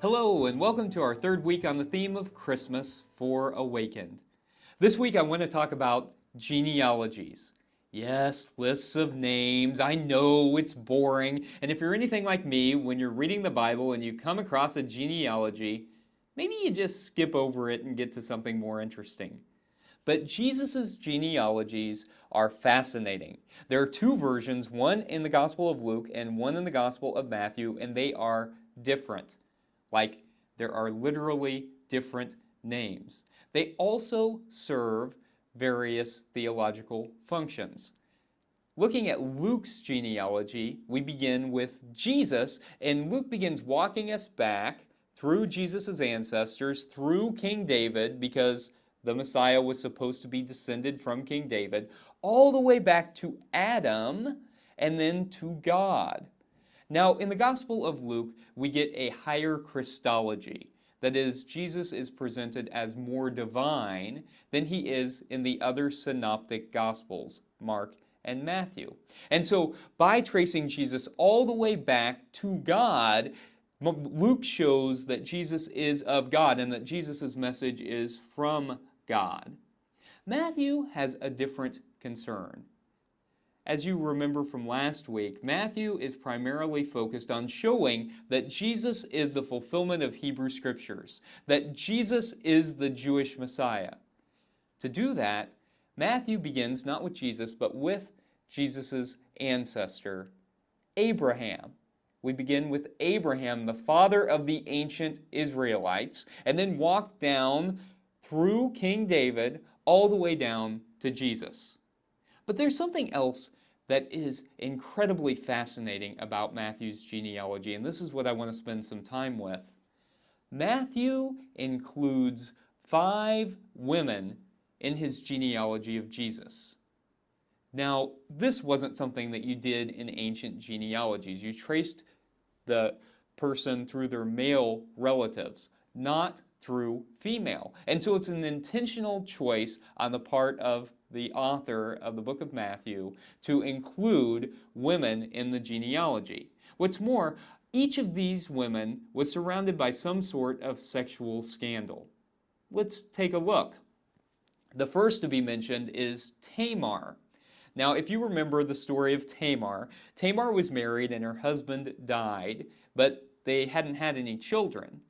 Hello, and welcome to our third week on the theme of Christmas for Awakened. This week I want to talk about genealogies. Yes, lists of names. I know it's boring, and if you're anything like me, when you're reading the Bible and you come across a genealogy, maybe you just skip over it and get to something more interesting. But Jesus' genealogies are fascinating. There are two versions, one in the Gospel of Luke and one in the Gospel of Matthew, and they are different. Like, there are literally different names. They also serve various theological functions. Looking at Luke's genealogy, we begin with Jesus, and Luke begins walking us back through Jesus' ancestors, through King David, because the Messiah was supposed to be descended from King David, all the way back to Adam, and then to God. Now, in the Gospel of Luke, we get a higher Christology. That is, Jesus is presented as more divine than he is in the other synoptic Gospels, Mark and Matthew. And so, by tracing Jesus all the way back to God, Luke shows that Jesus is of God and that Jesus' message is from God. Matthew has a different concern. As you remember from last week, Matthew is primarily focused on showing that Jesus is the fulfillment of Hebrew Scriptures, that Jesus is the Jewish Messiah. To do that, Matthew begins not with Jesus, but with Jesus' ancestor, Abraham. We begin with Abraham, the father of the ancient Israelites, and then walk down through King David all the way down to Jesus. But there's something else that is incredibly fascinating about Matthew's genealogy, and this is what I want to spend some time with. Matthew includes 5 women in his genealogy of Jesus. Now, this wasn't something that you did in ancient genealogies. You traced the person through their male relatives, not through female. And so it's an intentional choice on the part of the author of the book of Matthew to include women in the genealogy. What's more, each of these women was surrounded by some sort of sexual scandal. Let's take a look. The first to be mentioned is Tamar. Now, if you remember the story of Tamar, Tamar was married and her husband died, but they hadn't had any children.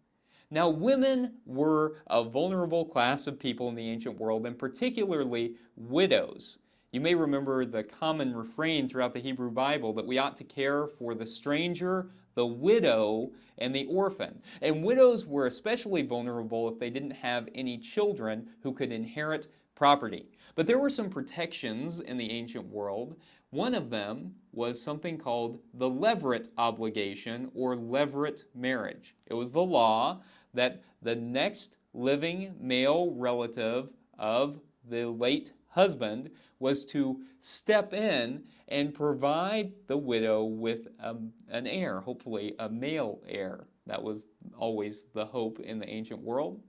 Now, women were a vulnerable class of people in the ancient world, and particularly widows. You may remember the common refrain throughout the Hebrew Bible that we ought to care for the stranger, the widow, and the orphan. And widows were especially vulnerable if they didn't have any children who could inherit property. But there were some protections in the ancient world. One of them was something called the levirate obligation or levirate marriage. It was the law that the next living male relative of the late husband was to step in and provide the widow with an heir, hopefully a male heir. That was always the hope in the ancient world.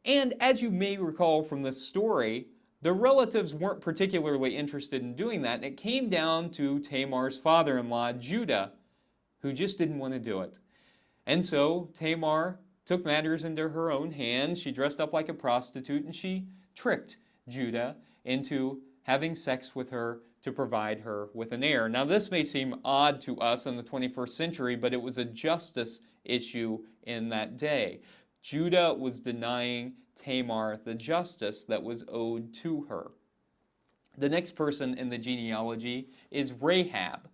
And as you may recall from this story, the relatives weren't particularly interested in doing that, and it came down to Tamar's father-in-law, Judah, who just didn't want to do it. And so Tamar took matters into her own hands. She dressed up like a prostitute, and she tricked Judah into having sex with her to provide her with an heir. Now, this may seem odd to us in the 21st century, but it was a justice issue in that day. Judah was denying Tamar the justice that was owed to her. The next person in the genealogy is Rahab.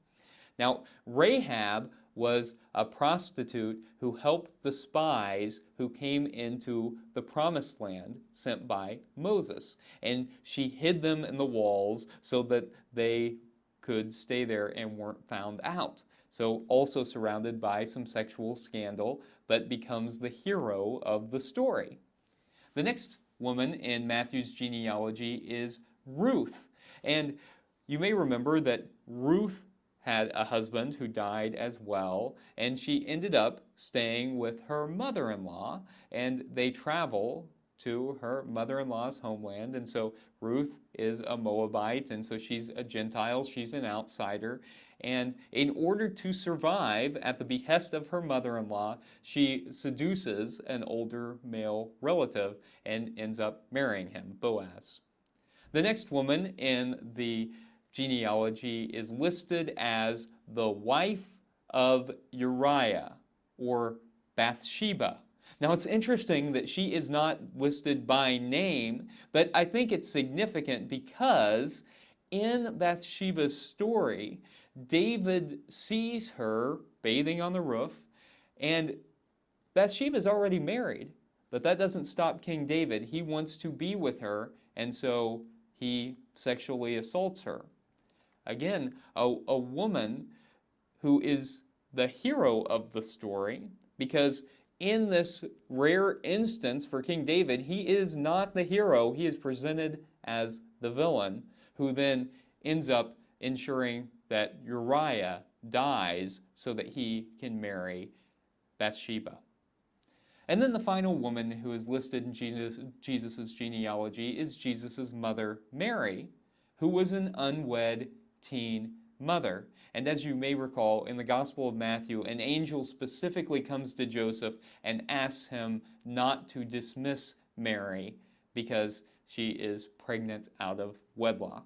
Now, Rahab was a prostitute who helped the spies who came into the promised land sent by Moses. And she hid them in the walls so that they could stay there and weren't found out. So also surrounded by some sexual scandal, but becomes the hero of the story. The next woman in Matthew's genealogy is Ruth. And you may remember that Ruth had a husband who died as well, and she ended up staying with her mother-in-law, and they travel to her mother-in-law's homeland. And so Ruth is a Moabite, and so she's a Gentile, she's an outsider. And in order to survive, at the behest of her mother-in-law, she seduces an older male relative and ends up marrying him, Boaz. The next woman in the genealogy is listed as the wife of Uriah, or Bathsheba. Now it's interesting that she is not listed by name, but I think it's significant because in Bathsheba's story, David sees her bathing on the roof, and Bathsheba is already married, but that doesn't stop King David. He wants to be with her, and so he sexually assaults her. Again, a woman who is the hero of the story, because in this rare instance for King David, he is not the hero. He is presented as the villain, who then ends up ensuring that Uriah dies so that he can marry Bathsheba. And then the final woman who is listed in Jesus' genealogy is Jesus' mother, Mary, who was an unwed teen mother. And as you may recall, in the Gospel of Matthew, an angel specifically comes to Joseph and asks him not to dismiss Mary because she is pregnant out of wedlock.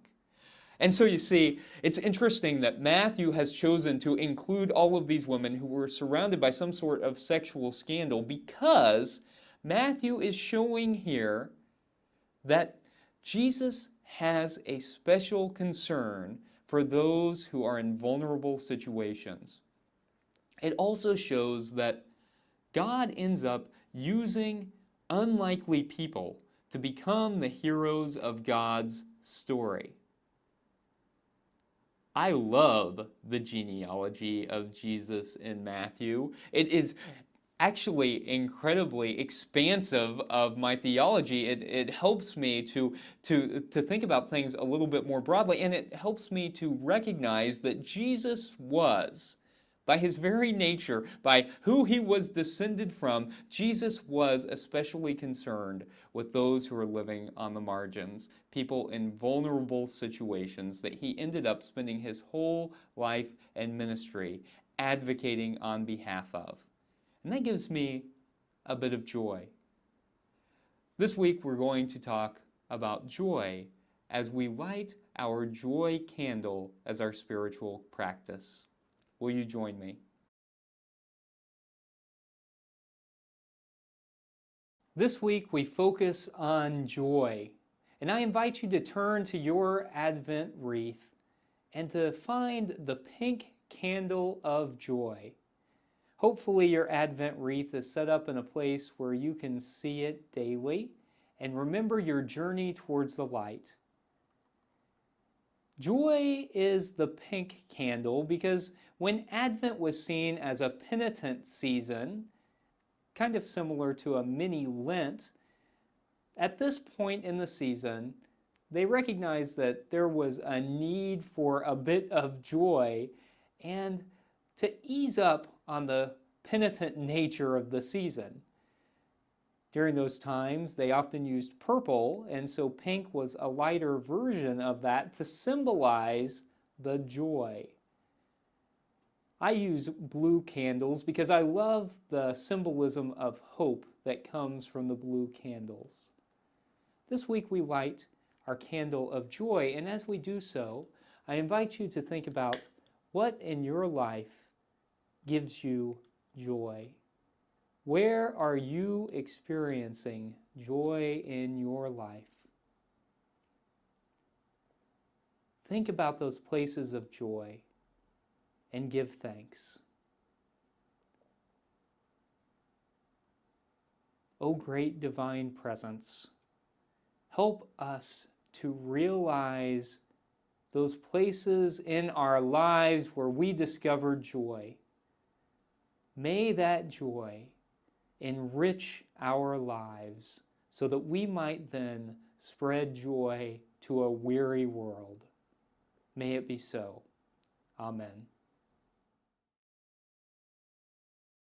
And so you see, it's interesting that Matthew has chosen to include all of these women who were surrounded by some sort of sexual scandal because Matthew is showing here that Jesus has a special concern for those who are in vulnerable situations. It also shows that God ends up using unlikely people to become the heroes of God's story. I love the genealogy of Jesus in Matthew. It is actually incredibly expansive of my theology. It helps me to think about things a little bit more broadly, and it helps me to recognize that Jesus was, by his very nature, by who he was descended from, Jesus was especially concerned with those who are living on the margins, people in vulnerable situations that he ended up spending his whole life and ministry advocating on behalf of. And that gives me a bit of joy. This week we're going to talk about joy as we light our joy candle as our spiritual practice. Will you join me? This week we focus on joy, and I invite you to turn to your Advent wreath and to find the pink candle of joy. Hopefully your Advent wreath is set up in a place where you can see it daily and remember your journey towards the light. Joy is the pink candle because when Advent was seen as a penitent season, kind of similar to a mini Lent, at this point in the season, they recognized that there was a need for a bit of joy and to ease up on the penitent nature of the season. During those times, they often used purple, and so pink was a lighter version of that to symbolize the joy. I use blue candles because I love the symbolism of hope that comes from the blue candles. This week we light our candle of joy, and as we do so, I invite you to think about what in your life gives you joy. Where are you experiencing joy in your life? Think about those places of joy and give thanks. O great divine presence, help us to realize those places in our lives where we discover joy. May that joy enrich our lives so that we might then spread joy to a weary world. May it be so. Amen.